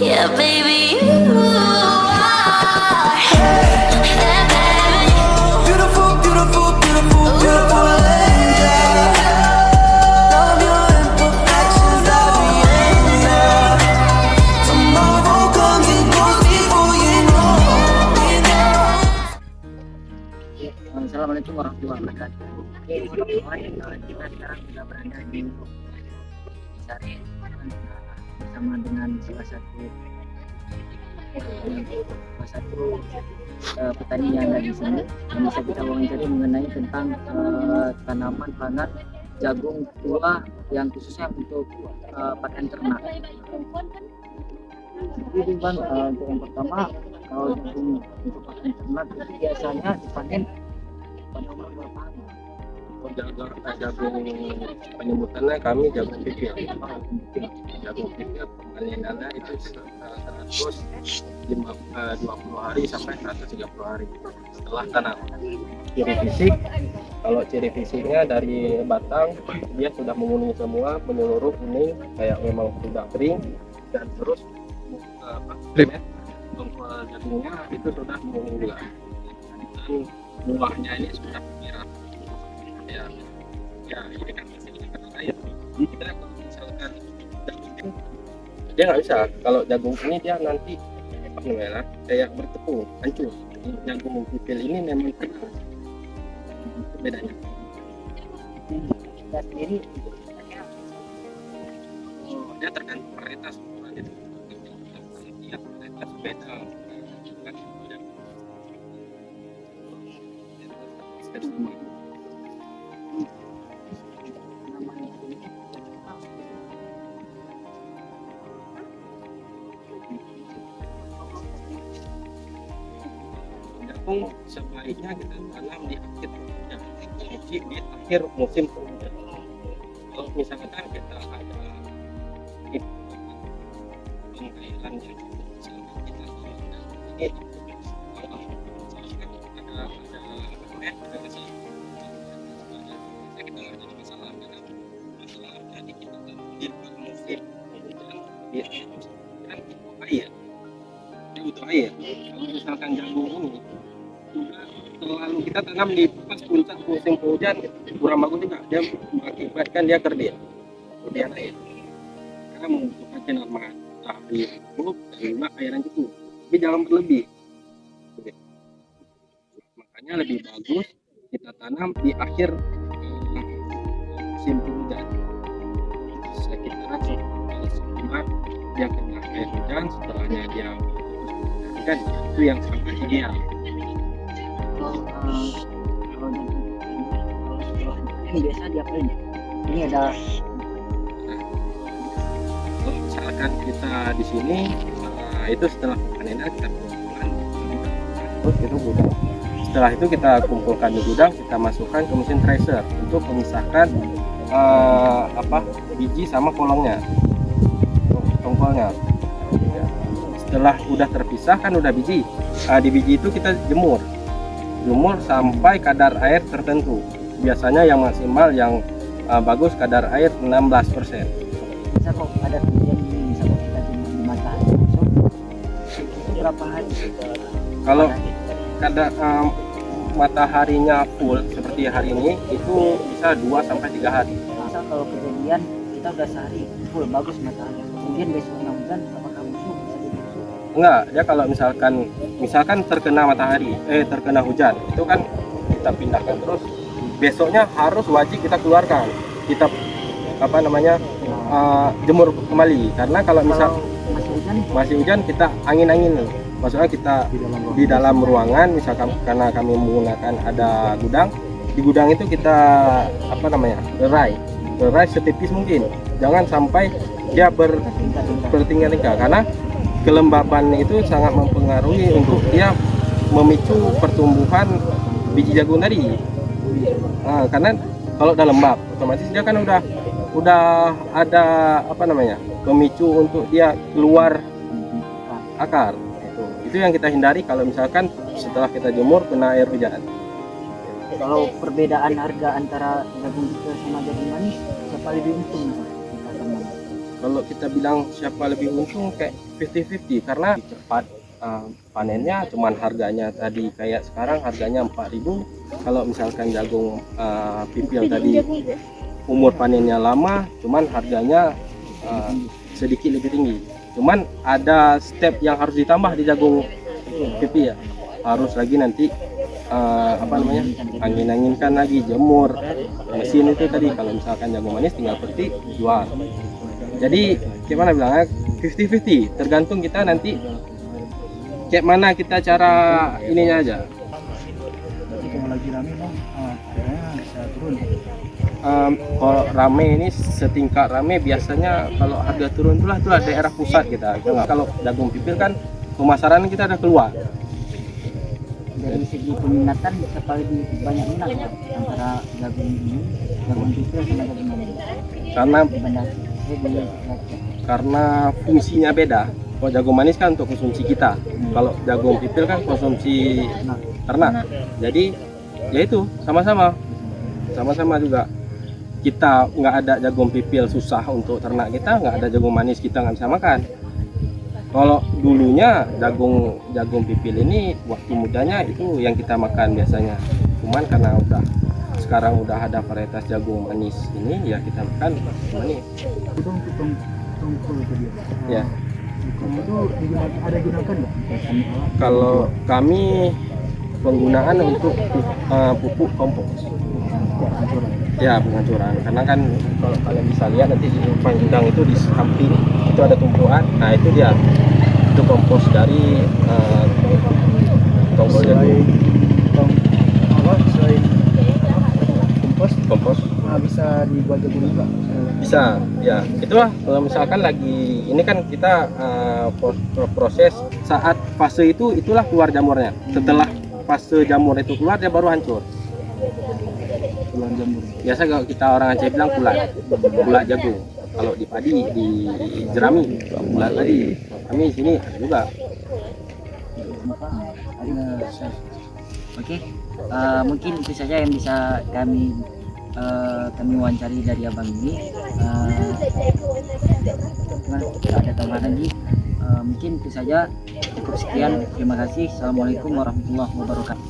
Yeah, baby, you are heaven. Beautiful, beautiful, beautiful, beautiful angel. Love your imperfections, I'll be enough. Tomorrow comes and goes before you know. Assalamualaikum warahmatullahi wabarakatuh. Oke, teman-teman, kita sekarang sudah berada di Sari bersama dengan salah satu petani yang ada di sini yang bisa kita wawancara mengenai tentang tanaman pangan jagung tua yang khususnya untuk pakan ternak. Jadi Bang, untuk yang pertama, kalau jagung untuk pakan ternak itu biasanya dipanen pada umur berapa hari? Jagung penyebutannya kami jagung pipil. Jagung pipil pengalinannya itu 120 hari sampai 130 hari setelah tanam. Ciri fisik, kalau ciri fisiknya dari batang dia sudah menguning semua, menyeluruh kuning kayak memang sudah kering, dan terus tongkol jagungnya itu sudah menguning juga, dan buahnya ini sudah merah. Ya ini kan hasilnya karena air. Kita kalau misalkan jagung ini dia nggak bisa, kalau jagung ini dia nanti apa namanya kayak bertepung hancur. Jagung pipil ini memang kena, itu bedanya. Kita sendiri Dia tergantung varietas gitu. Ya varietas beda kan jagung sebaiknya kita tanam di akhir musim, di akhir musim penghujan. Kalau misalkan kita ada pengairan yang misalkan kita ini kalau misalkan ada masalah kita nggak jadi masalah karena masalah jadi kita di musim penghujan di akhir musim kan butuh air, dia butuh air. Kalau misalkan jagung ini sudah terlalu kita tanam di pas puncak musim penghujan kurang bagus juga, dia mengakibatkan dia kemudian air karena membutuhkan sinar matahari cukup dan juga air yang cukup, tapi jangan berlebih. Makanya lebih bagus kita tanam di akhir musim penghujan sekitaran sebulan dia kena air hujan, setelahnya dia kan itu yang sangat ideal. Ini biasa diapain? Ini ada Kalau misalkan kita di sini, itu setelah panenan kita kumpulkan terus itu gudang. Setelah itu kita kumpulkan di gudang, kita masukkan ke mesin thresher untuk memisahkan biji sama kolongnya, tongkolnya. Setelah udah terpisah kan udah biji, di biji itu kita jemur sampai kadar air tertentu. Biasanya yang maksimal yang bagus kadar air 16%. bisa kok ada kejadian ini, bisa kok kita jemur di matahari langsung itu berapa hari? Kalau kadar mataharinya full seperti hari ini itu bisa 2-3 hari. Masa kalau kejadian kita udah sehari full bagus matahari, kemudian besoknya hujan, apakah busuk? Bisa jadi busuk? Enggak, dia kalau misalkan terkena matahari, terkena hujan, itu kan kita pindahkan terus. Besoknya harus wajib kita keluarkan, kita jemur kembali, karena kalau misal masih hujan kita angin-angin, maksudnya kita di dalam ruangan, misalkan karena kami menggunakan ada gudang, di gudang itu kita lerai setipis mungkin, jangan sampai dia bertingkat-tingkat, karena kelembaban itu sangat mempengaruhi untuk dia memicu pertumbuhan biji jagung tadi. Karena kalau udah lembab otomatis dia kan udah ada pemicu untuk dia keluar akar. Itu yang kita hindari kalau misalkan setelah kita jemur kena air hujan. Kalau perbedaan harga antara jagung pipil sama jagung manis, siapa lebih untung? kalau kita bilang siapa lebih untung kayak 50-50 karena cepat panennya, cuman harganya tadi kayak sekarang harganya 4.000. Kalau misalkan jagung pipil tadi umur panennya lama, cuman harganya sedikit lebih tinggi. Cuman ada step yang harus ditambah di jagung pipil ya, harus lagi nanti angin-anginkan lagi, jemur, mesin itu tadi. Kalau misalkan jagung manis tinggal petik jual. Jadi gimana bilangnya 50-50, tergantung kita nanti kayak mana kita cara ininya aja. Kalau lagi rame bang, harganya bisa turun. Kalau rame ini setingkat rame biasanya kalau harga turun itulah daerah pusat kita. Kalau jagung pipil kan pemasaran kita ada keluar. Dari segi peminatan siapa lebih banyak minat Pak? Antara jagung ini, jagung pipil sama jagung manis? Karena fungsinya beda. Kalau jagung manis kan untuk konsumsi kita, kalau jagung pipil kan konsumsi ternak. Jadi ya itu sama-sama juga. Kita nggak ada jagung pipil susah untuk ternak kita, nggak ada jagung manis kita nggak bisa makan. Kalau dulunya jagung pipil ini waktu mudanya itu yang kita makan biasanya. Cuman karena sekarang udah ada varietas jagung manis ini ya kita makan manis. Itu untuk tongkol itu dia. Ya. Itu ada gunakan nggak? Kalau kami penggunaan untuk pupuk kompos. Ya, penghancuran. Karena kan kalau kalian bisa lihat nanti di depan gudang itu di samping itu ada tumpuan. Nah, itu dia. Itu kompos dari tongkol jagung. Selain kompos, Kompos bisa dibuat jagung juga. bisa. Ya, itulah kalau misalkan lagi ini kan kita proses saat fase itulah keluar jamurnya. Setelah fase jamur itu keluar dia baru hancur. Puluhan jamur. Biasa kalau kita orang Aceh bilang kulat jagung. Kalau di padi di jerami kulat tadi. Kami di sini ada juga. Oke, mungkin itu saja yang bisa kami wawancari dari abang ini. Tidak ada tambahan lagi. Mungkin itu saja, cukup sekian. Terima kasih. Assalamualaikum warahmatullahi wabarakatuh.